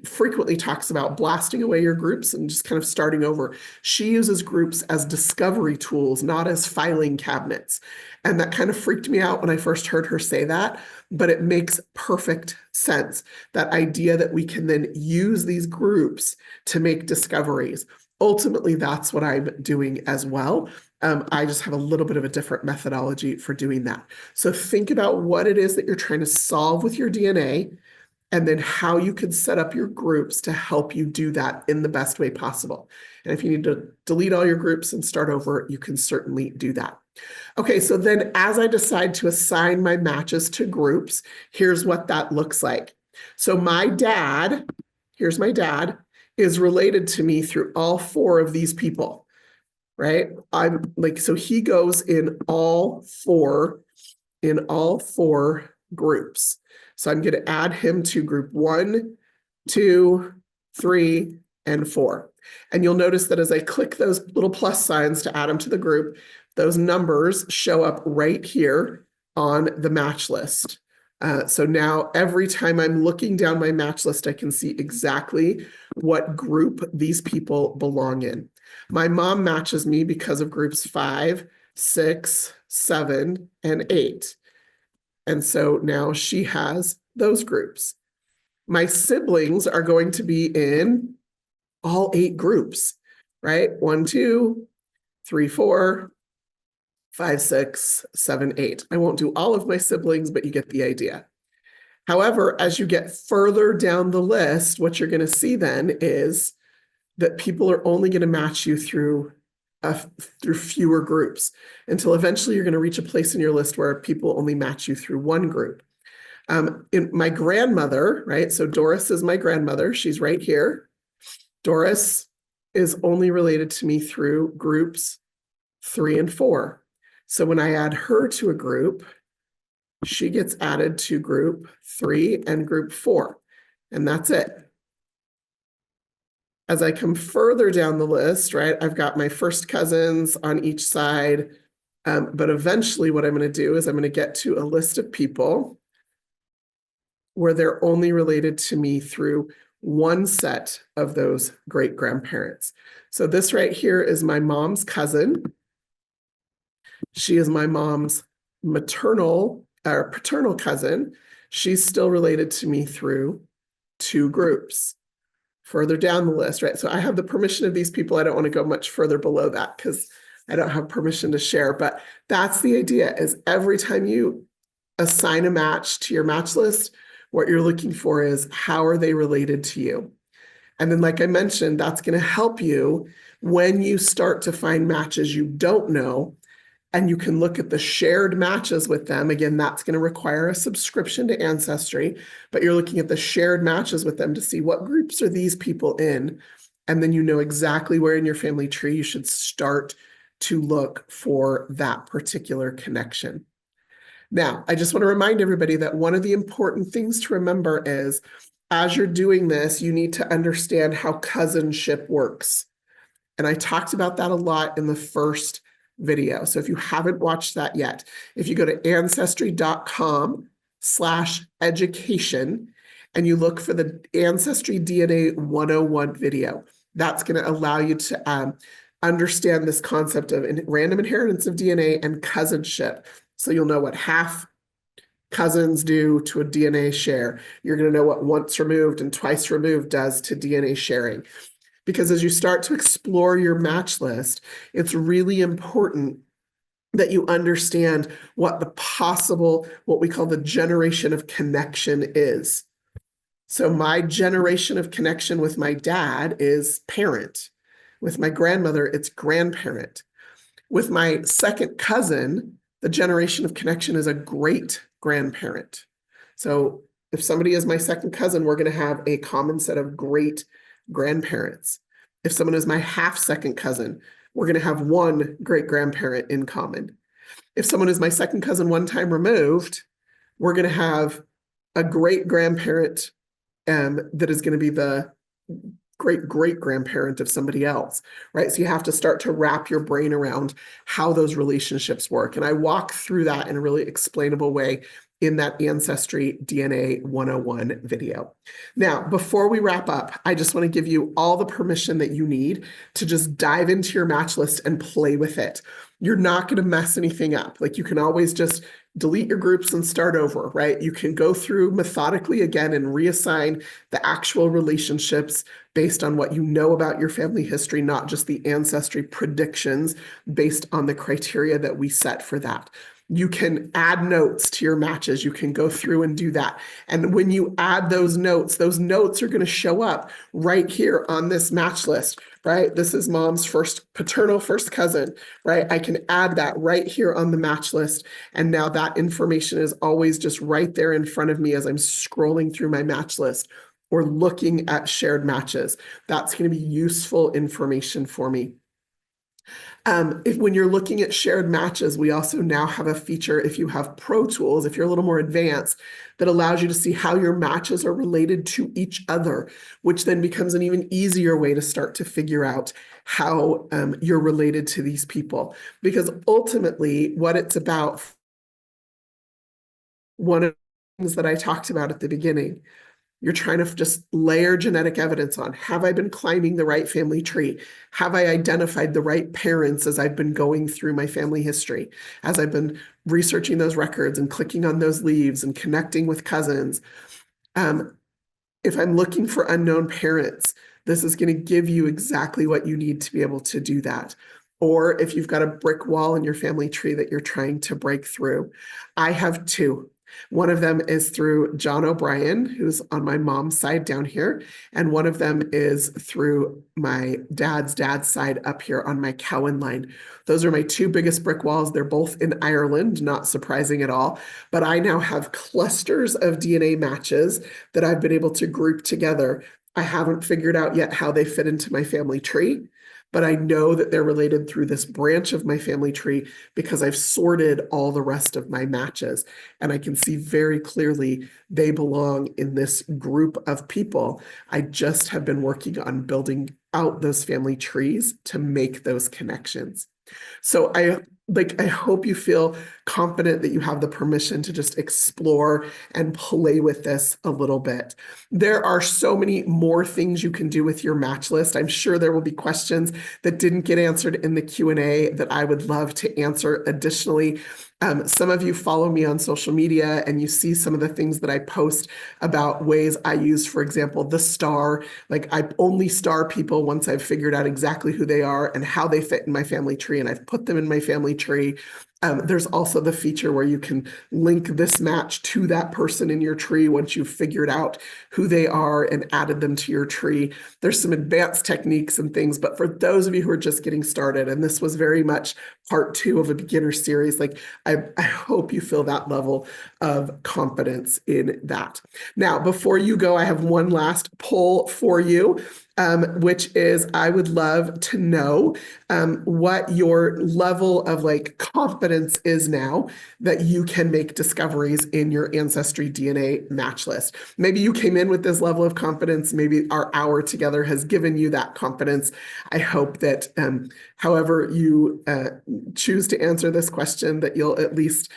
frequently talks about blasting away your groups and just kind of starting over. She uses groups as discovery tools, not as filing cabinets. And that kind of freaked me out when I first heard her say that, but it makes perfect sense. That idea that we can then use these groups to make discoveries. Ultimately, that's what I'm doing as well. I just have a little bit of a different methodology for doing that. So think about what it is that you're trying to solve with your DNA, and then how you can set up your groups to help you do that in the best way possible. And if you need to delete all your groups and start over, you can certainly do that. Okay, so then as I decide to assign my matches to groups, here's what that looks like. So my dad, here's my dad, is related to me through all 4 of these people, right? So he goes in all four groups. So I'm going to add him to group 1, 2, 3, and 4. And you'll notice that as I click those little plus signs to add him to the group, those numbers show up right here on the match list. So now every time I'm looking down my match list, I can see exactly what group these people belong in. My mom matches me because of groups 5, 6, 7, and 8. And so now she has those groups. My siblings are going to be in all 8 groups, right? 1, 2, 3, 4, 5, 6, 7, 8. I won't do all of my siblings, but you get the idea. However, as you get further down the list, what you're going to see then is that people are only going to match you through fewer groups, until eventually you're going to reach a place in your list where people only match you through 1 group. In my grandmother, right? So Doris is my grandmother. She's right here. Doris is only related to me through groups 3 and 4. So when I add her to a group, she gets added to group 3 and group 4, and that's it. As I come further down the list, right, I've got my first cousins on each side, but eventually what I'm going to do is I'm going to get to a list of people where they're only related to me through 1 set of those great grandparents. So this right here is my mom's cousin. She is my mom's maternal or paternal cousin. She's still related to me through 2 groups. Further down the list, right? So I have the permission of these people. I don't want to go much further below that because I don't have permission to share, but that's the idea, is every time you assign a match to your match list. What you're looking for is how are they related to you? And then, like I mentioned, that's going to help you when you start to find matches you don't know, and you can look at the shared matches with them. Again, that's going to require a subscription to Ancestry, but you're looking at the shared matches with them to see what groups are these people in. And then you know exactly where in your family tree you should start to look for that particular connection. Now, I just want to remind everybody that one of the important things to remember is as you're doing this, you need to understand how cousinship works. And I talked about that a lot in the first video. So if you haven't watched that yet, if you go to ancestry.com/education and you look for the Ancestry DNA 101 video, that's going to allow you to understand this concept of random inheritance of DNA and cousinship. So you'll know what half cousins do to a DNA share. You're going to know what once removed and twice removed does to DNA sharing. Because as you start to explore your match list, it's really important that you understand what the possible, what we call the generation of connection is. So my generation of connection with my dad is parent. With my grandmother, it's grandparent. With my second cousin, the generation of connection is a great grandparent. So if somebody is my second cousin, we're going to have a common set of great grandparents. If someone is my half second cousin, we're going to have one great grandparent in common. If someone is my second cousin one time removed, we're going to have a great grandparent that is going to be the great great grandparent of somebody else, right? So you have to start to wrap your brain around how those relationships work. And I walk through that in a really explainable way in that Ancestry DNA 101 video. Now, before we wrap up, I just want to give you all the permission that you need to just dive into your match list and play with it. You're not going to mess anything up. Like you can always just delete your groups and start over, right? You can go through methodically again and reassign the actual relationships based on what you know about your family history, not just the ancestry predictions based on the criteria that we set for that. You can add notes to your matches. You can go through and do that. And when you add those notes are going to show up right here on this match list, right? This is mom's paternal first cousin, right? I can add that right here on the match list. And now that information is always just right there in front of me as I'm scrolling through my match list or looking at shared matches. That's going to be useful information for me. When you're looking at shared matches, we also now have a feature, if you have Pro Tools, if you're a little more advanced, that allows you to see how your matches are related to each other, which then becomes an even easier way to start to figure out how you're related to these people. Because ultimately, what it's about, one of the things that I talked about at the beginning, you're trying to just layer genetic evidence on. Have I been climbing the right family tree? Have I identified the right parents as I've been going through my family history, as I've been researching those records and clicking on those leaves and connecting with cousins? If I'm looking for unknown parents, this is going to give you exactly what you need to be able to do that. Or if you've got a brick wall in your family tree that you're trying to break through. I have two. One of them is through John O'Brien, who's on my mom's side down here, and one of them is through my dad's side up here on my Cowan line. Those are my two biggest brick walls. They're both in Ireland, not surprising at all, but I now have clusters of DNA matches that I've been able to group together. I haven't figured out yet how they fit into my family tree, but I know that they're related through this branch of my family tree because I've sorted all the rest of my matches. And I can see very clearly they belong in this group of people. I just have been working on building out those family trees to make those connections. So I hope you feel confident that you have the permission to just explore and play with this a little bit. There are so many more things you can do with your match list. I'm sure there will be questions that didn't get answered in the Q&A that I would love to answer additionally. Some of you follow me on social media and you see some of the things that I post about ways I use, for example, the star. Like I only star people once I've figured out exactly who they are and how they fit in my family tree, and I've put them in my family tree. There's also the feature where you can link this match to that person in your tree once you've figured out who they are and added them to your tree. There's some advanced techniques and things, but for those of you who are just getting started, and this was very much part 2 of a beginner series, like I hope you feel that level of confidence in that. Now, before you go, I have one last poll for you, which is I would love to know what your level of like confidence is now that you can make discoveries in your Ancestry DNA match list. Maybe you came in with this level of confidence. Maybe our hour together has given you that confidence. I hope that however you choose to answer this question, that you'll at least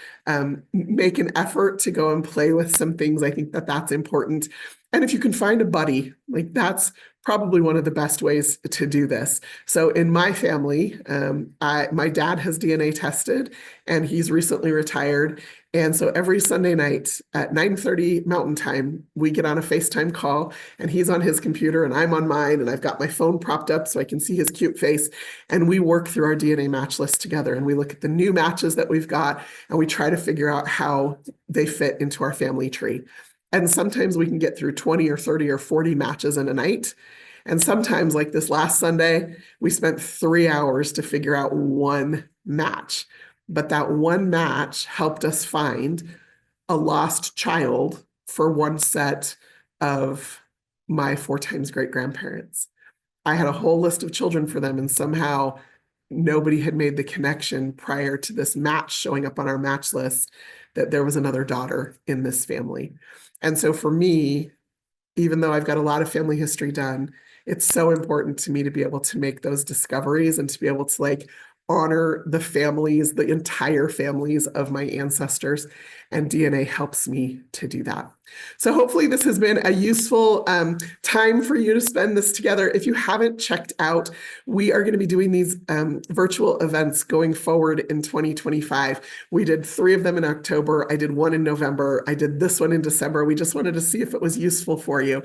make an effort to go and play with some things. I think that that's important. And if you can find a buddy, like that's probably one of the best ways to do this. So in my family, my dad has DNA tested and he's recently retired. And so every Sunday night at 9:30 Mountain Time, we get on a FaceTime call and he's on his computer and I'm on mine and I've got my phone propped up so I can see his cute face. And we work through our DNA match list together and we look at the new matches that we've got and we try to figure out how they fit into our family tree. And sometimes we can get through 20 or 30 or 40 matches in a night. And sometimes, like this last Sunday, we spent 3 hours to figure out one match. But that one match helped us find a lost child for one set of my 4 times great-grandparents. I had a whole list of children for them, and somehow nobody had made the connection prior to this match showing up on our match list that there was another daughter in this family. And so for me, even though I've got a lot of family history done, it's so important to me to be able to make those discoveries and to be able to like honor the families, the entire families of my ancestors, and DNA helps me to do that. So hopefully this has been a useful time for you to spend this together. If you haven't checked out, we are going to be doing these virtual events going forward in 2025. We did 3 of them in October. I did 1 in November. I did this one in December. We just wanted to see if it was useful for you.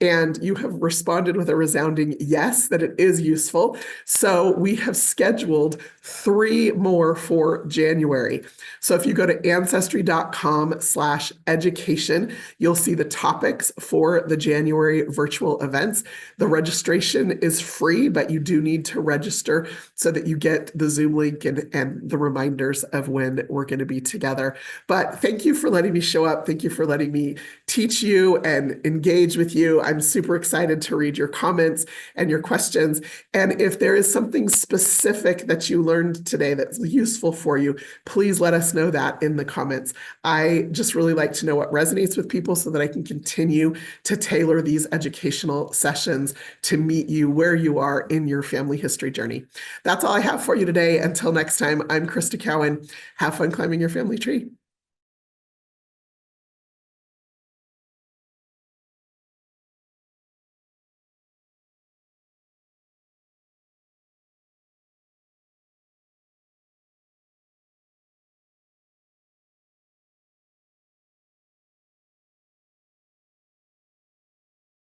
And you have responded with a resounding yes, that it is useful. So we have scheduled 3 more for January. So if you go to ancestry.com/education, you'll see the topics for the January virtual events. The registration is free, but you do need to register so that you get the Zoom link and the reminders of when we're going to be together. But thank you for letting me show up. Thank you for letting me teach you and engage with you. I'm super excited to read your comments and your questions. And if there is something specific that you learned today that's useful for you, please let us know that in the comments. I just really like to know what resonates with people so that I can continue to tailor these educational sessions to meet you where you are in your family history journey. That's all I have for you today. Until next time, I'm Crista Cowan. Have fun climbing your family tree.